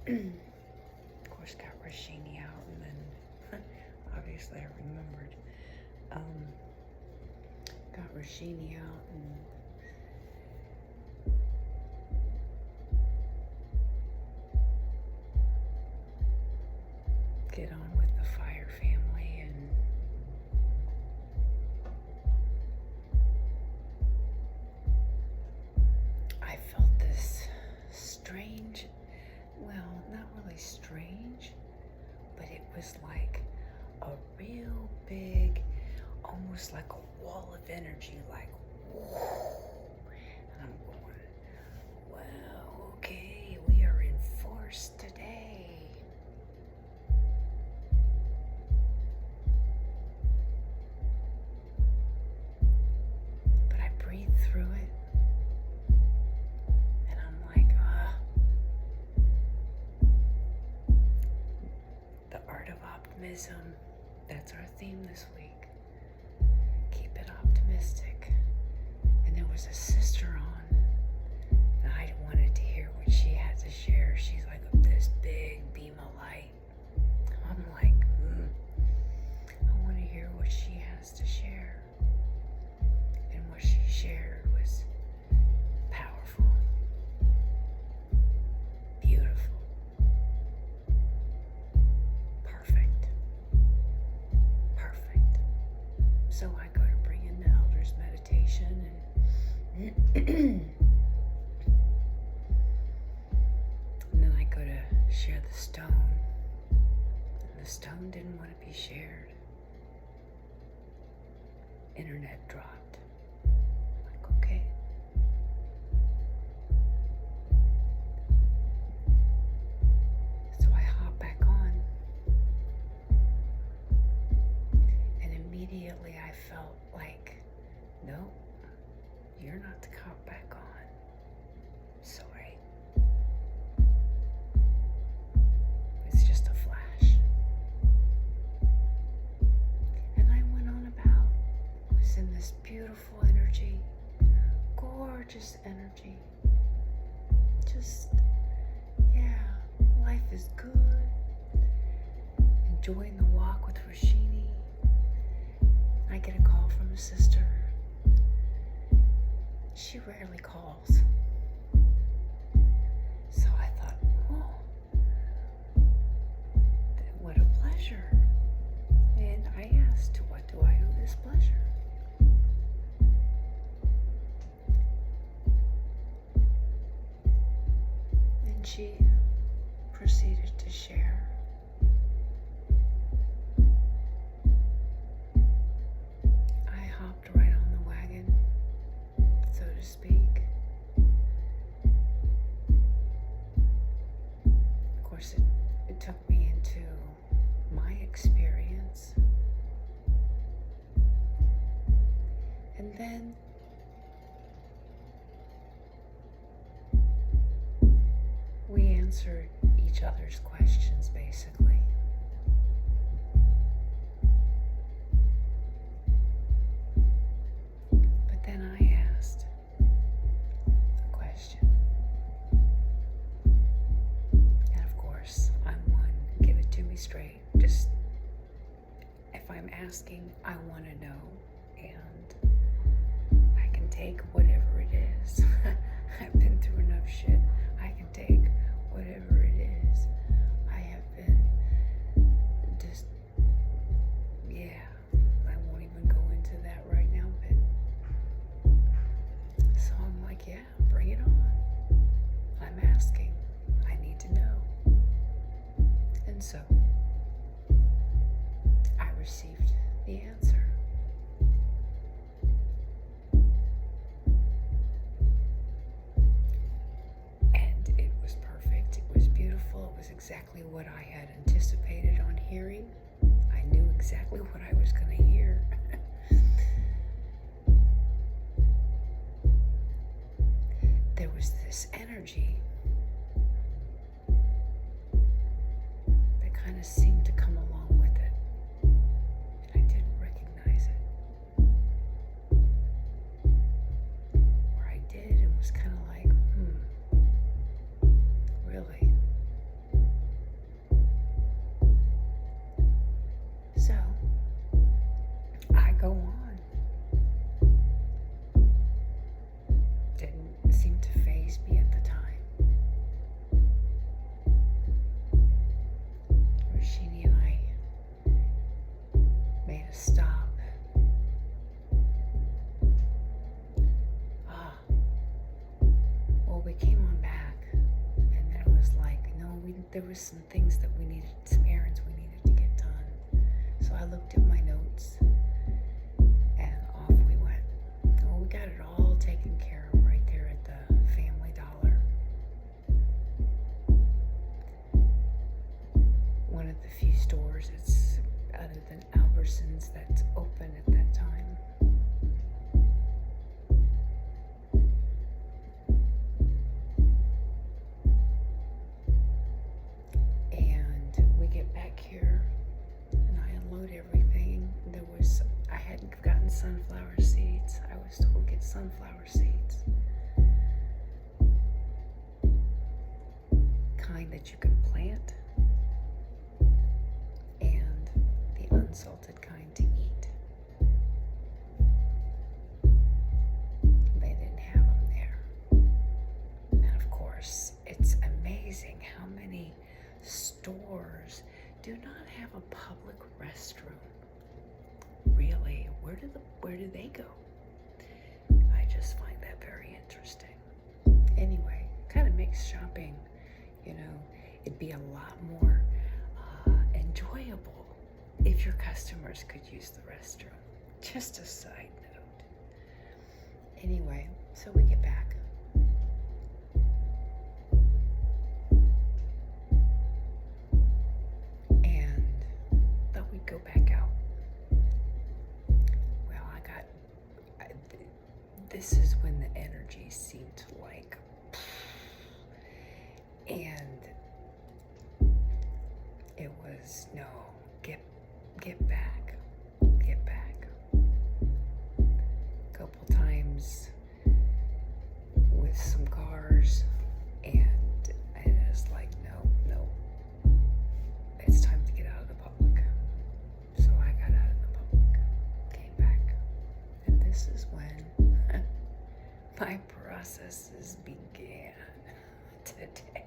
Of course, got Rashini out, and then obviously I remembered. Got Rashini out, and get on with the fire family, and I felt this strange, well, not really strange, but it was like a real big, almost like a wall of energy, like, whoa. And I'm going, well, okay, we are in force today. But I breathe through it, and I'm like, the art of optimism. That's our theme this week. Keep it optimistic. And there was a sister on, and I wanted to hear what she had to share. She's like this big beam of light. I'm like, I want to hear what she has to share. And what she shared was powerful, beautiful, perfect. So I go to bring in the elders meditation, and and then I go to share the stone, and the stone didn't want to be shared. Internet dropped. I'm like, okay. So I hop back on, and immediately I felt like, no, you're not to hop back on. Sorry. It's just a flash. And I went on about, was in this beautiful energy, gorgeous energy. Just, yeah, life is good. Enjoying the walk with Rashini. I get a call from a sister. She rarely calls. So I thought, oh, what a pleasure. And I asked, what do I owe this pleasure? And she proceeded to share. I hopped right on the wagon, so to speak. Of course, it took me into my experience. And then we answered each other's questions, basically. But then I asked a question. And of course, I'm one, give it to me straight. Just, if I'm asking, I want to know. And I can take whatever it is. I've been through enough shit. I can take whatever it is. I have been just, yeah, I won't even go into that right now, but so I'm like, yeah, bring it on. I'm asking. I need to know. And so I received the answer. Exactly what I had anticipated on hearing. I knew exactly what I was going to hear. There was this energy that kind of seemed to come along with it, and I didn't recognize it. Or I did and was kind of like, really? stop. Well, we came on back, and there was like, no, there was some things that we needed, some errands we needed to get done. So I looked at my notes, and off we went. Well, we got it all taken care of right there at the Family Dollar. One of the few stores that's other than Albertsons that's open at that time. And we get back here and I unload everything. I hadn't gotten sunflower seeds. I was told to get sunflower seeds. Kind that you can plant. And the unsalted kind to eat. They didn't have them there. And of course, it's amazing how many stores do not have a public restroom. Really, where do they go? I just find that very interesting. Anyway, kind of makes shopping, it'd be a lot more enjoyable if your customers could use the restroom. Just a side note. Anyway, so we get back. And thought we'd go back out. Well, this is when the energy seemed like, and it was, no, get back. Couple times with some cars, and it's like, no, it's time to get out of the public. So I got out of the public, came back, and this is when my processes began today.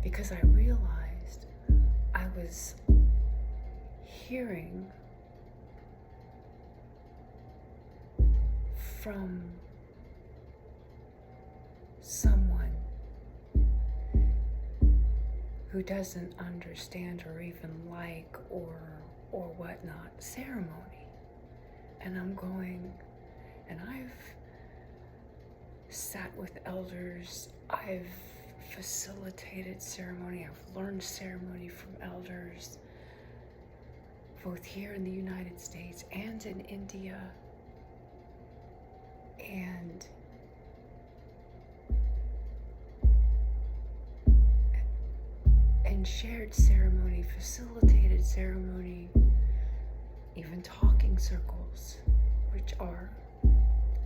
Because I realized I was hearing from someone who doesn't understand or even like or whatnot ceremony. And I'm going, and I've sat with elders, I've facilitated ceremony, I've learned ceremony from elders, both here in the United States and in India, and shared ceremony, facilitated ceremony, even talking circles, which are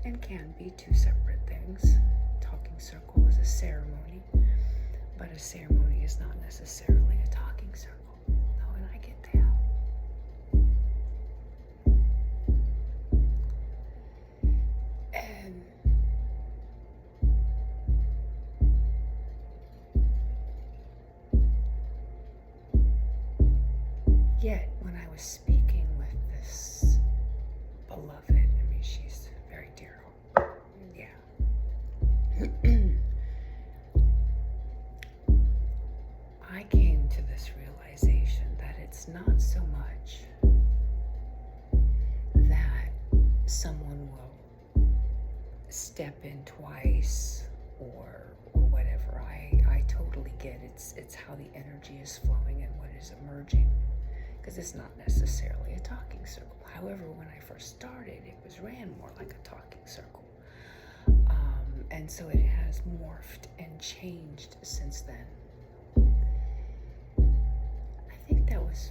and can be two separate things. Talking circle is a ceremony, but a ceremony is not necessarily a talking circle. Oh, and I get that. And yet, when I was speaking with this beloved, she's very dear. Yeah. I came to this realization that it's not so much that someone will step in twice or whatever. I totally get it's how the energy is flowing and what is emerging, because it's not necessarily a talking circle. However, when I first started, it ran more like a talking circle. And so it has morphed and changed since then. I think that was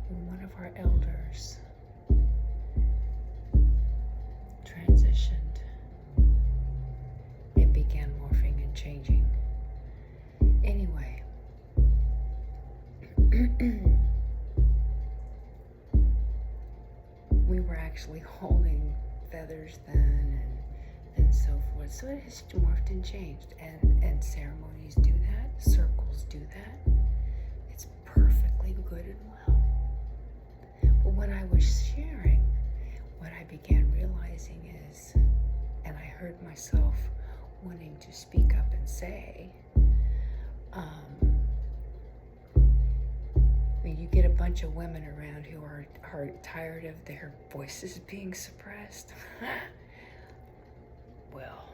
when one of our elders transitioned. It began morphing and changing. Anyway, we were actually holding feathers then and so forth. So it has morphed and changed, and ceremonies do that, circles to speak up and say. When you get a bunch of women around who are tired of their voices being suppressed, well,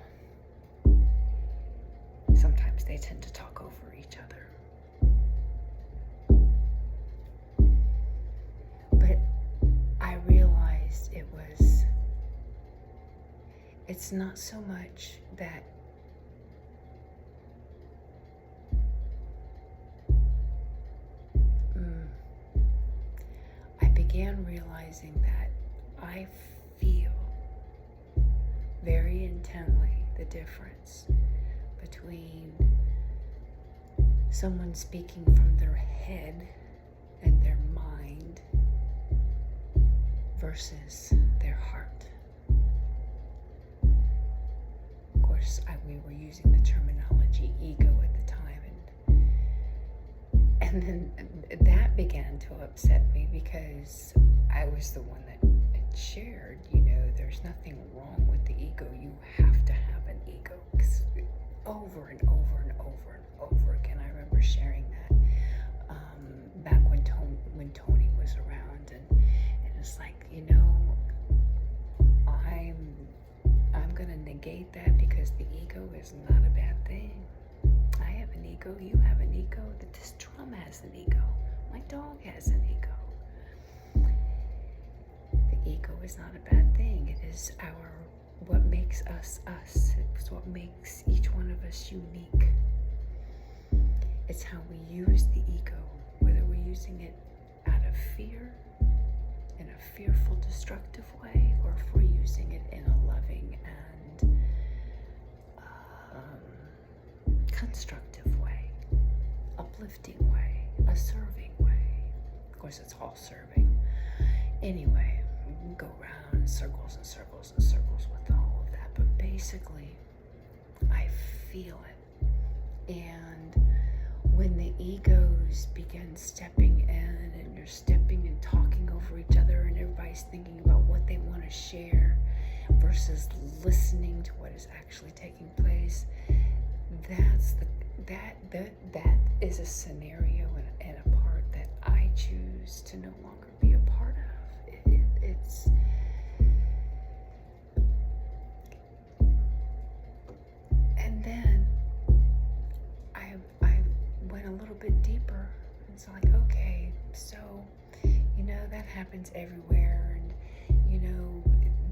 sometimes they tend to talk over each other. But I realized it's not so much that I began realizing that I feel very intently the difference between someone speaking from their head and their mind versus their heart. Of course, we were using the terminology ego at the time, and then that began to upset me because I was the one that had shared, there's nothing wrong with the ego. You have to have an ego. 'Cause over and over and over and over again, I remember sharing that back when Tony was around, and it's like, I'm gonna negate that because the ego is not a bad thing. I have an ego, you have an ego, that this drum has an ego, my dog has an ego. The ego is not a bad thing. It is what makes us us. It's what makes each one of us unique. It's how we use the ego, whether we're using it out of fear, in a fearful, destructive way, or if we're using it in a loving and constructive way, uplifting way, a serving way. Of course, it's all serving. Anyway, we can go around in circles and circles and circles with all of that, but basically, I feel it. And when the egos begin stepping in, and you're stepping and talking over each other, and everybody's thinking about what they want to share versus listening to what is actually taking place, that is a scenario and a part that I choose to no longer be a part of. It's and then I went a little bit deeper. It's like, okay, so that happens everywhere, and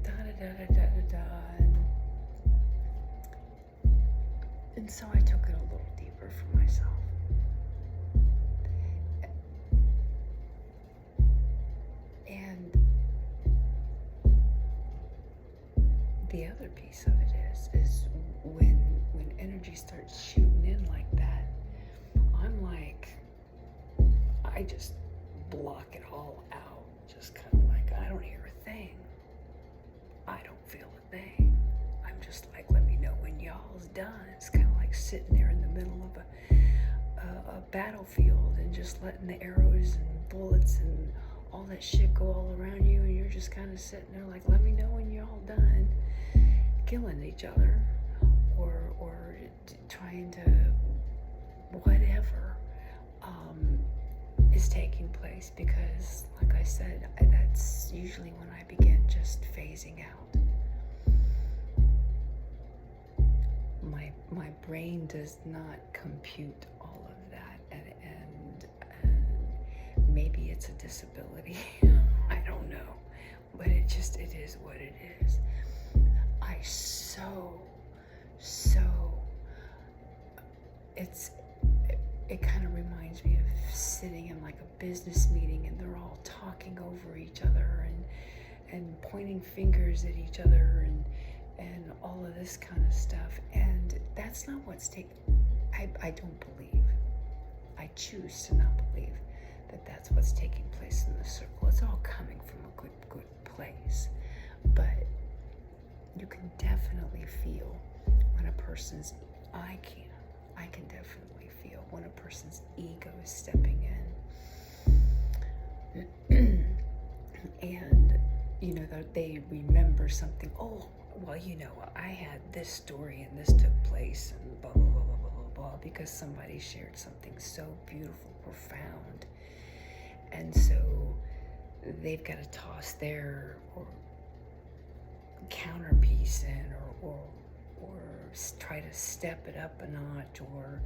da da da da da da da, and so I took it a little deeper for myself. And the other piece of it is when energy starts shooting in like that, I'm like, I just block it all out. Just kind of like, I don't hear a thing. I don't feel a thing. I'm just like, let me know when y'all's done. It's kind of like sitting there in the middle of a battlefield and just letting the arrows and bullets and all that shit go all around you, and you're just kind of sitting there like, let me know when you're all done killing each other or trying to whatever is taking place, because like I said, that's usually when I begin just phasing out. My brain does not compute all of that, and maybe it's a disability. I don't know, but it is what it is. It kind of reminds me of sitting in like a business meeting, and they're all talking over each other and pointing fingers at each other and all of this kind of stuff. And that's not what's taking. I don't believe. I choose to not believe that that's what's taking place in the circle. It's all coming from a good place. But you can definitely feel when a person's, I can definitely feel when a person's ego is stepping in. And, that they remember something. Oh, well, I had this story and this took place and blah, blah, blah, blah, blah, blah, blah, because somebody shared something so beautiful, profound. And so they've got to toss their or counterpiece in or try to step it up a notch or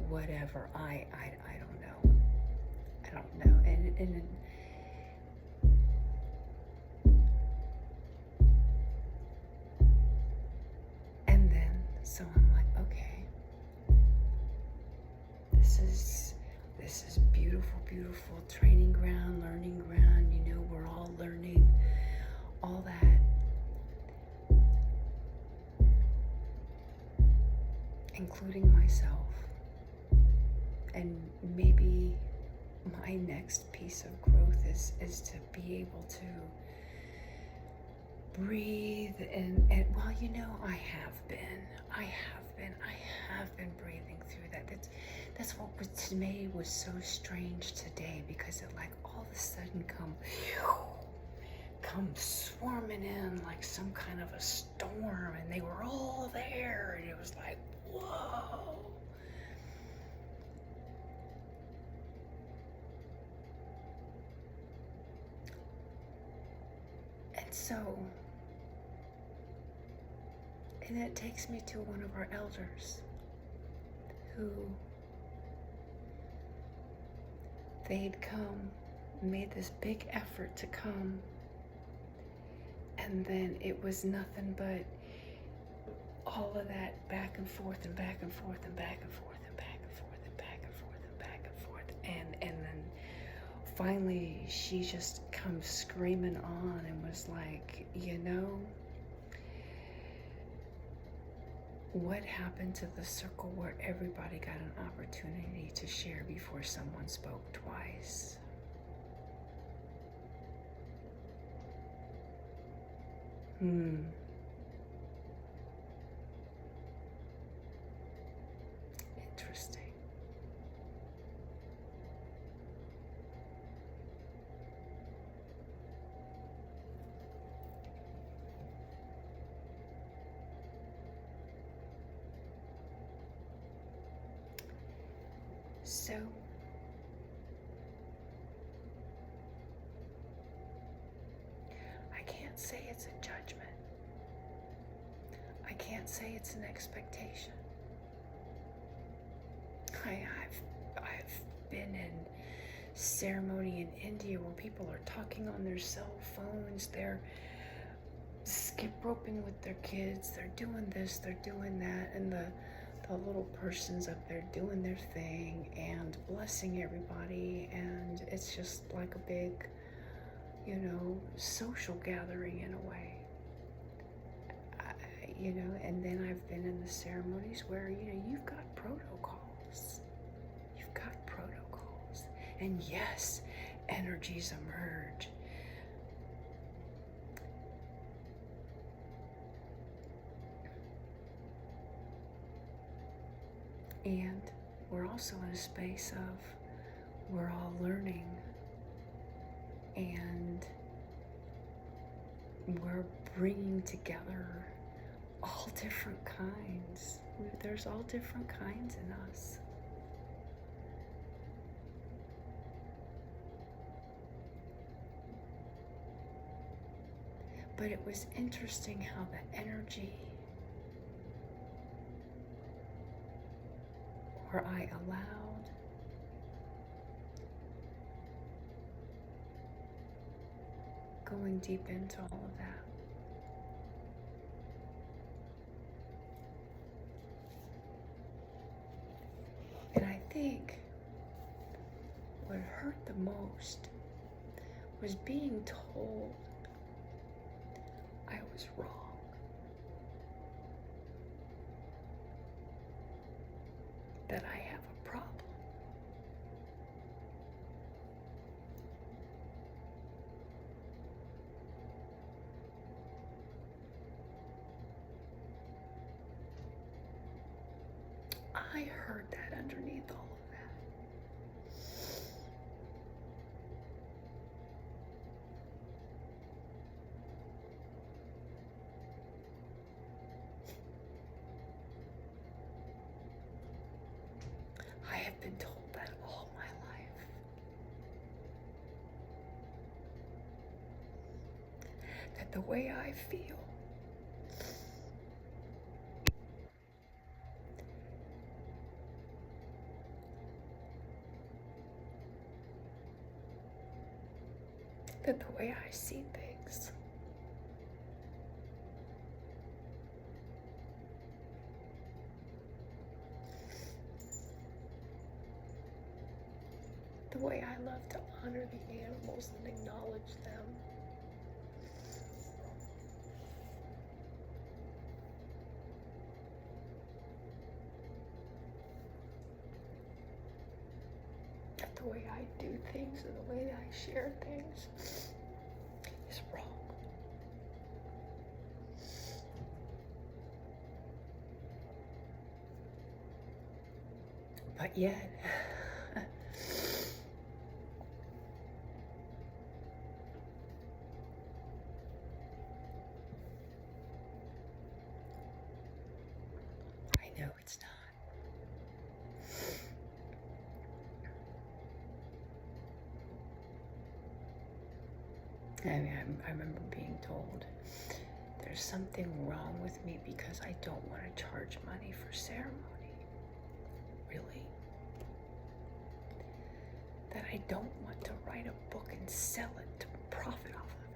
whatever. I don't know. I don't know. And then so I'm like, okay, this is beautiful, beautiful training ground, learning ground. We're all learning all that. Including myself. And maybe my next piece of growth is to be able to breathe and well, I have been breathing through that. That's what to me was so strange today, because it like all of a sudden come swarming in like some kind of a storm, and they were all there, and it was like, whoa. And it takes me to one of our elders who they'd come, made this big effort to come, and then it was nothing but all of that back and forth and back and forth and back and forth and back and forth and back and forth and back and forth, and then finally she just comes screaming on and was like, what happened to the circle where everybody got an opportunity to share before someone spoke twice? Interesting. So I can't say it's a judgment. I can't say it's an expectation. I've been in ceremony in India where people are talking on their cell phones, they're skip roping with their kids, they're doing this, they're doing that, and the little person's up there doing their thing and blessing everybody, and it's just like a big, social gathering in a way. And then I've been in the ceremonies where, you've got protocols. You've got protocols. And yes, energies emerge. And we're also in a space of we're all learning, and we're bringing together all different kinds. There's all different kinds in us. But it was interesting how the energy, where I allowed going deep into all of that. And I think what hurt the most was being told I was wrong. That I have a problem. I heard that underneath all of that. I've been told that all my life. That the way I feel that the way I see things the way I love to honor the animals and acknowledge them. That the way I do things and the way I share things is wrong. But yet, I know it's not. I remember being told there's something wrong with me because I don't want to charge money for ceremony. Really? That I don't want to write a book and sell it to profit off of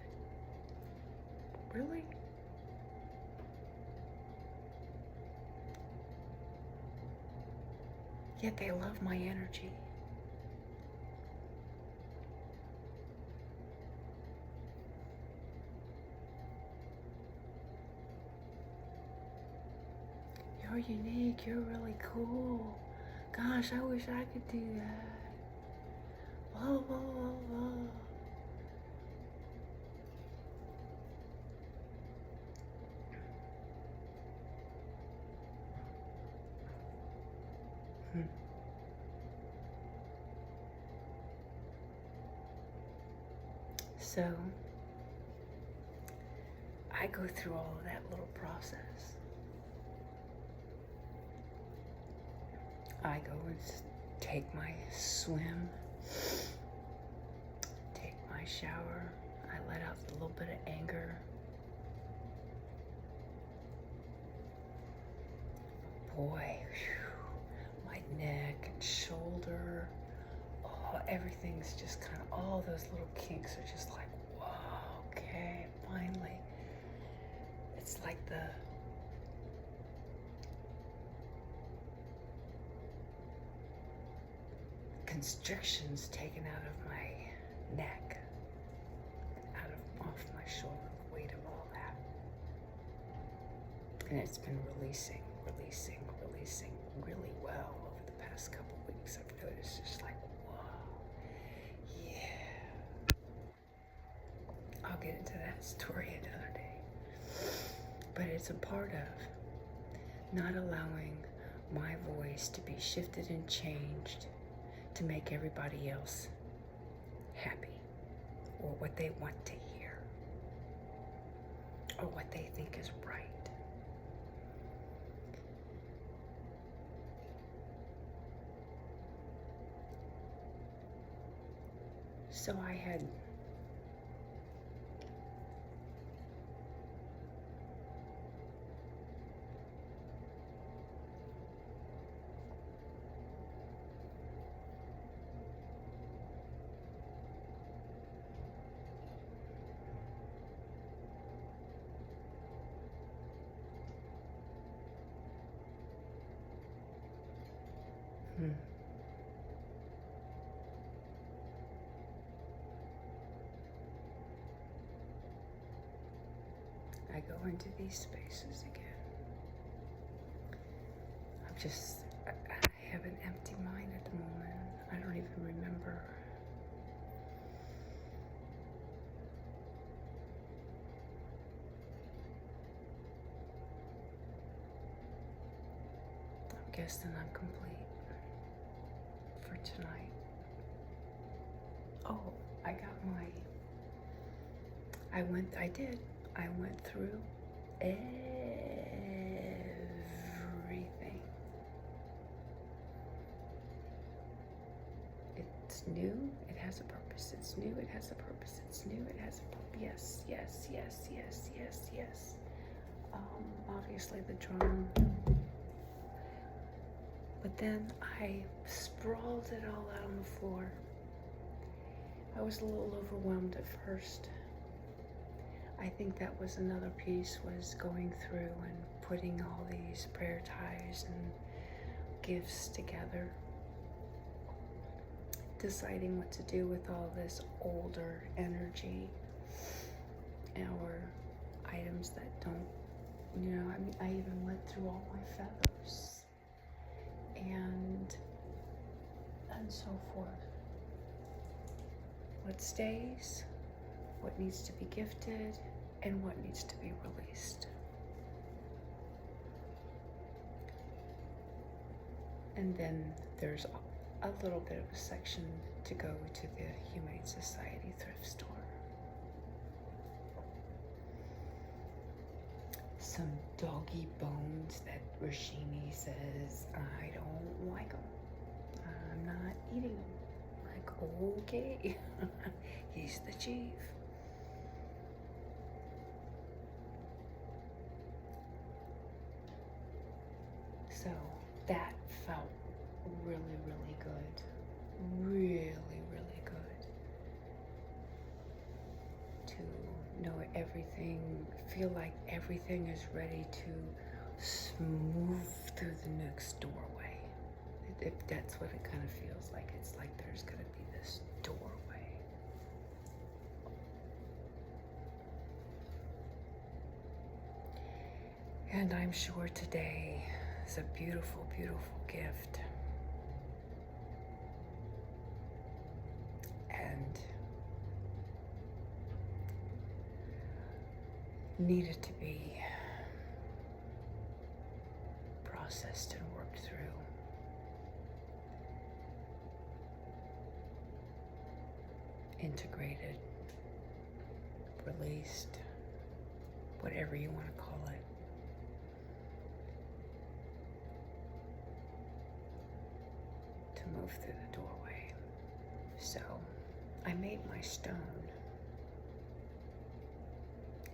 it. Really? Yet they love my energy. You're unique, you're really cool. Gosh, I wish I could do that. Blah, blah, blah, blah. So, I go through all of that little process. I go and take my swim, take my shower, I let out a little bit of anger. Boy, whew, my neck and shoulder, oh, everything's just kind of, all those little kinks are just like, whoa, okay, finally. It's like the constrictions taken out of my neck, off my shoulder, the weight of all that. And it's been releasing really well over the past couple weeks. I've noticed just like, whoa, yeah. I'll get into that story another day. But it's a part of not allowing my voice to be shifted and changed to make everybody else happy, or what they want to hear, or what they think is right. So I had I go into these spaces again. I have an empty mind at the moment. I don't even remember. I'm guessing I'm complete for tonight. Oh, I went through everything. It's new, it has a purpose. It's new, it has a purpose. It's new, it has a purpose. Yes, yes, yes, yes, yes, yes. Obviously the drum. But then I sprawled it all out on the floor. I was a little overwhelmed at first. I think that was another piece, was going through and putting all these prayer ties and gifts together. Deciding what to do with all this older energy or items that don't, I even went through all my feathers and so forth. What stays, what needs to be gifted, and what needs to be released. And then there's a little bit of a section to go to the Humane Society thrift store. Some doggy bones that Rashini says, I don't like them. I'm not eating them. Like, okay, he's the chief. So that felt really, really good. Really, really good. To know everything, feel like everything is ready to move through the next doorway. If that's what it kind of feels like. It's like there's going to be this doorway. And I'm sure today is a beautiful, beautiful gift. And needed to be processed and worked through. Integrated, released, whatever you want to call it. To move through the doorway. So I made my stone.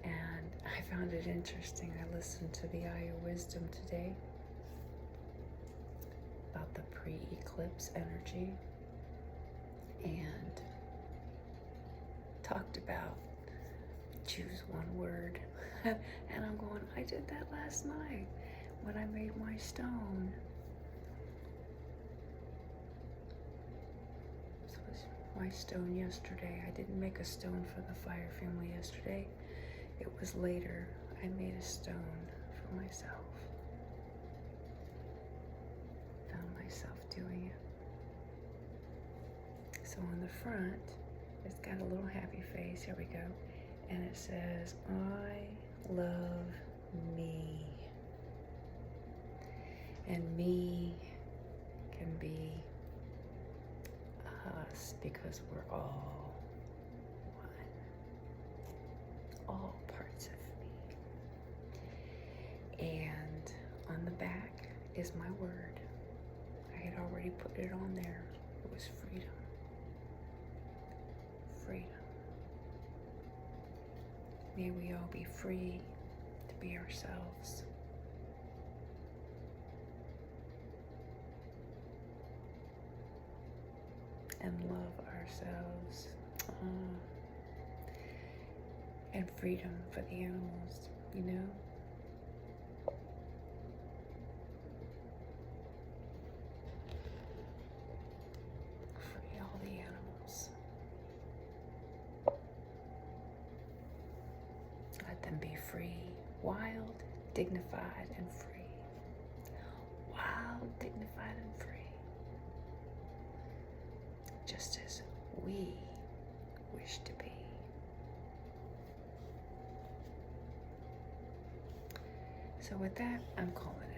And I found it interesting. I listened to the Eye of Wisdom today about the pre-eclipse energy and talked about choose one word. And I'm going, I did that last night when I made my stone. So it was my stone yesterday. I didn't make a stone for the fire family yesterday. It was later. I made a stone for myself. Found myself doing it. So on the front, it's got a little happy face. Here we go. And it says, I love me. And me can be us because we're all one. All parts of me. And on the back is my word. I had already put it on there. It was freedom. Freedom. May we all be free to be ourselves. And love ourselves. And freedom for the animals, you know? Free all the animals. Let them be free, wild, dignified, and free. Wild, dignified, and free. Just as we wish to be. So with that, I'm calling it.